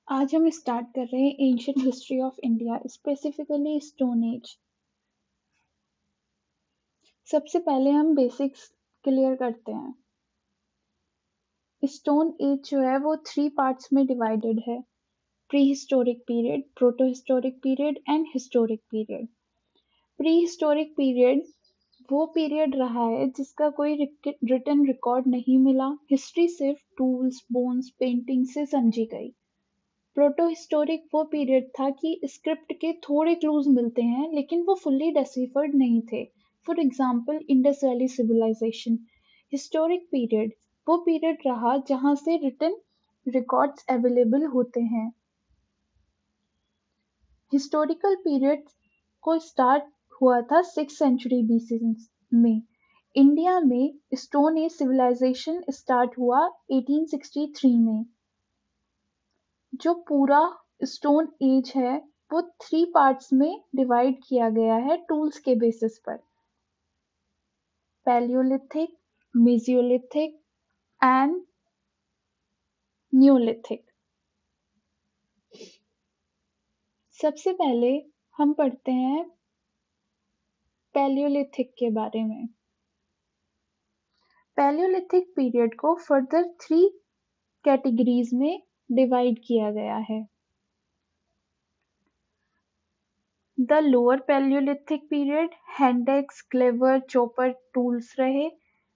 आज हम स्टार्ट कर रहे हैं ancient history of India, specifically stone age. सबसे पहले हम बेसिक्स क्लियर करते हैं। स्टोन एज जो है वो 3 पार्ट्स में डिवाइडेड है: pre historic period, proto historic period and historic period. Pre historic period वो पीरियड रहा है जिसका कोई रिटन रिकॉर्ड नहीं मिला। हिस्ट्री सिर्फ टूल्स, बोन्स, पेंटिंग से समझी गई। प्रोटोहिस्टोरिक वो पीरियड था कि स्क्रिप्ट के थोड़े क्लूज मिलते हैं लेकिन वो फुल्ली डेसिफर्ड नहीं थे। For example Indus valley civilization. Historic period वो पीरियड रहा जहां से रिटन रिकॉर्ड्स अवेलेबल होते हैं। हिस्टोरिकल पीरियड को स्टार्ट हुआ था 6th सेंचुरी BC में। इंडिया में स्टोन एज सिविलाइजेशन स्टार्ट हुआ 1863 में। जो पूरा स्टोन एज है वो 3 पार्ट्स में डिवाइड किया गया है टूल्स के बेसिस पर: पैलियोलिथिक, मेसियोलिथिक एंड न्यूलिथिक। सबसे पहले हम पढ़ते हैं पैलियोलिथिक के बारे में। पैलियोलिथिक पीरियड को फर्दर 3 कैटेगरीज में डिवाइड किया गया है। The lower Palaeolithic period, hand axe, cleaver, chopper tools रहे।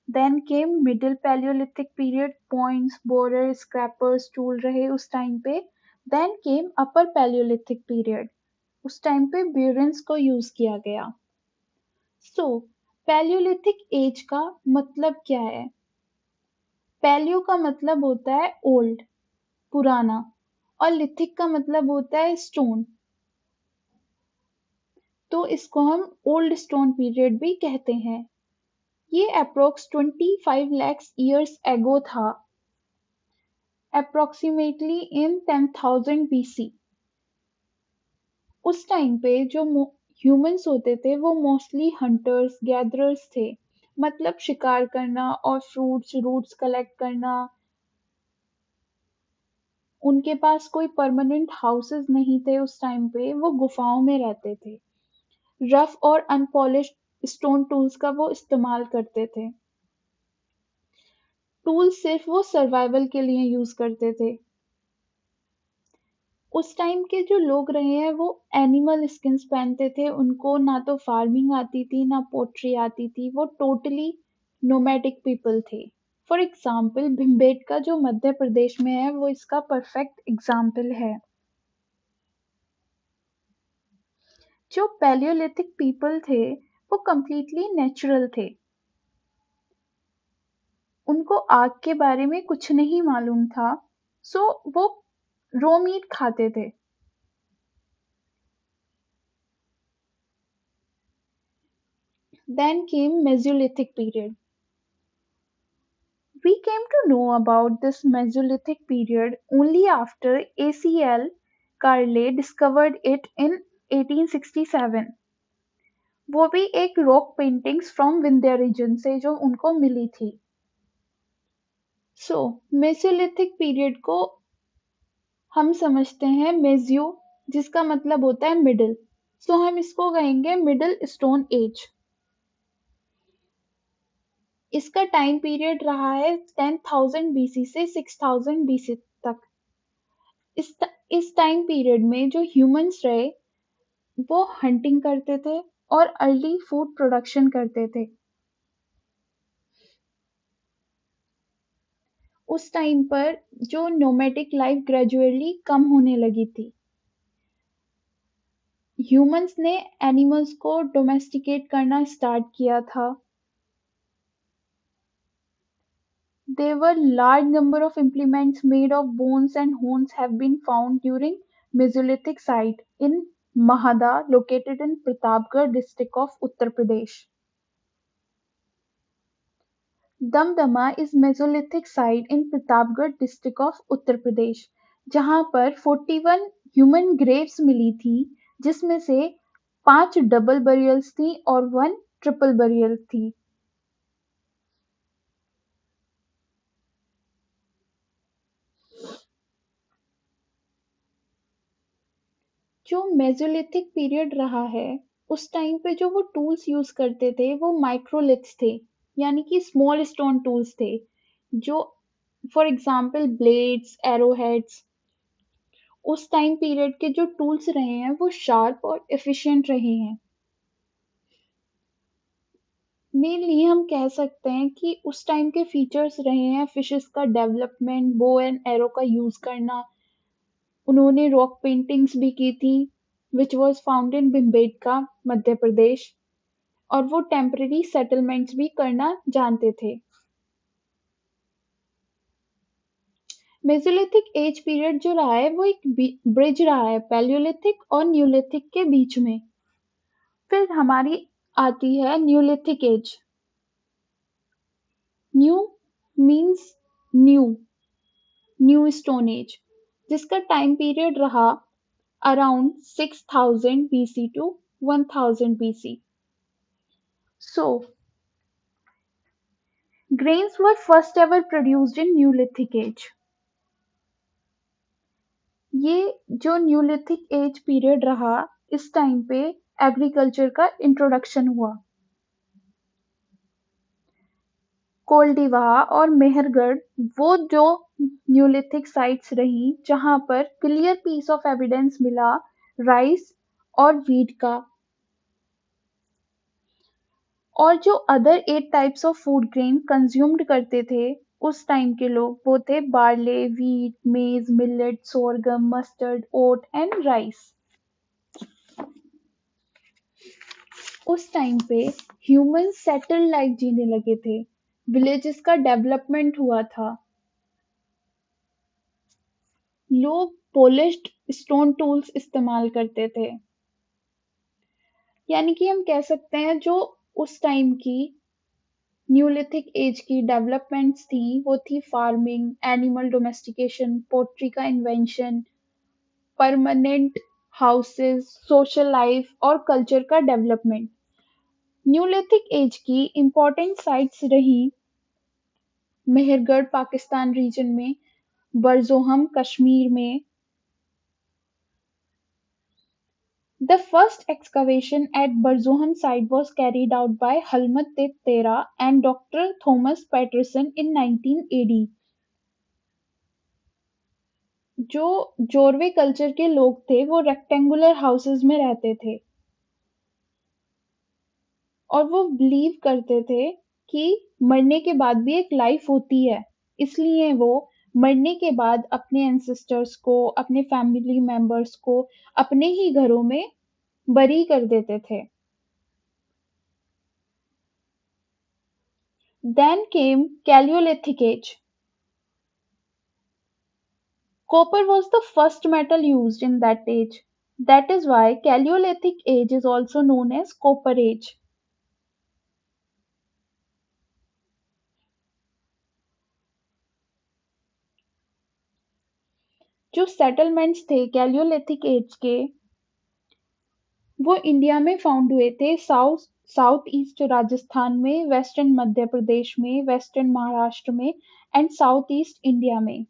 Then came middle Palaeolithic period, points, borer, scrapers tool रहे उस टाइम पे। Then came upper Palaeolithic period, उस टाइम पे ब्यूरेंस को यूज किया गया। सो पैलियोलिथिक एज का मतलब क्या है? पैलियो का मतलब होता है ओल्ड, पुराना, और लिथिक का मतलब होता है स्टोन। तो इसको हम ओल्ड स्टोन पीरियड भी कहते हैं। ये अप्रोक्स 25 lakhs years ago था, अप्रोक्सीमेटली इन 10,000 BC। उस टाइम पे जो ह्यूमंस होते थे वो मोस्टली हंटर्स गैदरर्स थे। मतलब शिकार करना और फ्रूट्स रूट्स कलेक्ट करना। उनके पास कोई परमानेंट हाउसेस नहीं थे उस टाइम पे, वो गुफाओं में रहते थे। रफ और अनपॉलिश्ड स्टोन टूल्स का वो इस्तेमाल करते थे। टूल्स सिर्फ वो सर्वाइवल के लिए यूज करते थे। उस टाइम के जो लोग रहे हैं वो एनिमल स्किन्स पहनते थे। उनको ना तो फार्मिंग आती थी ना पोट्री आती थी। वो टोटली नोमैडिक पीपल थे। फॉर एग्जाम्पल भिम्बेटका जो मध्य प्रदेश में है वो इसका परफेक्ट एग्जाम्पल है। जो पैलियोलिथिक पीपल थे वो कंप्लीटली नेचुरल थे। उनको आग के बारे में कुछ नहीं मालूम था, सो वो रो मीट खाते थे। Then came Mesolithic period. We came to know about this Mesolithic period only after ACL Carle discovered it in 1867। वो भी एक rock paintings from Vindhya region से जो उनको मिली थी। सो मेसोलिथिक पीरियड को हम समझते हैं मेजियो, जिसका मतलब होता है मिडिल। सो हम इसको कहेंगे मिडिल स्टोन एज। इसका टाइम पीरियड रहा है 10,000 BC से 6,000 BC तक। इस टाइम पीरियड में जो ह्यूमंस रहे वो हंटिंग करते थे और अर्ली फूड प्रोडक्शन करते थे। उस टाइम पर जो नोमैडिक लाइफ ग्रेजुअली कम होने लगी थी। ह्यूमंस ने एनिमल्स को डोमेस्टिकेट करना स्टार्ट किया था। There were large number of implements made of bones and horns have been found during Mesolithic site in Mahada located in Pratapgarh district of Uttar Pradesh. Damdama is Mesolithic site in Pratapgarh district of Uttar Pradesh, जहां पर 41 human Graves मिली थी, जिसमें से 5 double burials थी और 1 triple burial थी। जो Mesolithic period रहा है, उस टाइम पे जो वो टूल्स यूज करते थे वो माइक्रोलिथ्स थे, यानी कि स्मॉल स्टोन टूल्स थे, जो फॉर एग्जाम्पल ब्लेड्स, एरोहेड्स, उस टाइम पीरियड के जो टूल्स रहे हैं वो शार्प और एफिशिएंट रहे हैं। मेनली हम कह सकते हैं कि उस टाइम के फीचर्स रहे हैं फिशेस का डेवलपमेंट, बो एंड एरो का यूज करना। उन्होंने रॉक पेंटिंग्स भी की थी which was found in Bhimbetka, Madhya Pradesh, और वो टेम्पररी सेटलमेंट्स भी करना जानते थे। मेसोलिथिक एज पीरियड जो रहा है वो एक ब्रिज रहा है पैलियोलिथिक और न्यूलिथिक के बीच में। फिर हमारी आती है neolithic age. New means new, new stone age, जिसका टाइम पीरियड रहा around 6000 BC to 1000 BC. So, grains were first ever produced in Neolithic age. ये जो न्यूलिथिक एज पीरियड रहा, इस टाइम पे एग्रीकल्चर का इंट्रोडक्शन हुआ। कोल्डिवाह और मेहरगढ़ वो जो न्यूलिथिक साइट्स रही जहां पर क्लियर पीस ऑफ एविडेंस मिला राइस और वीट का। और जो other 8 types of food grain consumed करते थे उस टाइम के लोग, वो थे barley, wheat, maize, millet, sorghum, mustard, oat and rice. उस टाइम पे ह्यूमन सेटल्ड लाइफ जीने लगे थे, विलेजेस का डेवलपमेंट हुआ था, लोग पॉलिश्ड स्टोन टूल्स इस्तेमाल करते थे। यानी कि हम कह सकते हैं जो उस टाइम की न्यूलिथिक एज की डेवलपमेंट्स थी वो थी फार्मिंग, एनिमल डोमेस्टिकेशन, पोट्री का invention, permanent houses, social life और कल्चर का डेवलपमेंट। न्यूलिथिक एज की इम्पोर्टेंट साइट्स रही मेहरगढ़ पाकिस्तान रीजन में, बरजोहम कश्मीर में। The first excavation at Barzoham site was carried out by Halmat Tera and Dr. Thomas Patterson in 19 AD. जो Jorwe culture के लोग थे वो रेक्टेंगुलर हाउसेस में रहते थे और वो बिलीव करते थे कि मरने के बाद भी एक लाइफ होती है, इसलिए वो मरने के बाद अपने एंसेस्टर्स को, अपने फैमिली मेंबर्स को अपने ही घरों में बरी कर देते थे। Then came Paleolithic age. Copper was the first metal used in that age. That is why Paleolithic age is also known as Copper Age. जो सेटलमेंट्स थे कैलियोलिथिक एज के वो इंडिया में फाउंड हुए थे साउथ ईस्ट राजस्थान में, वेस्टर्न मध्य प्रदेश में, western Maharashtra में एंड साउथ ईस्ट इंडिया में।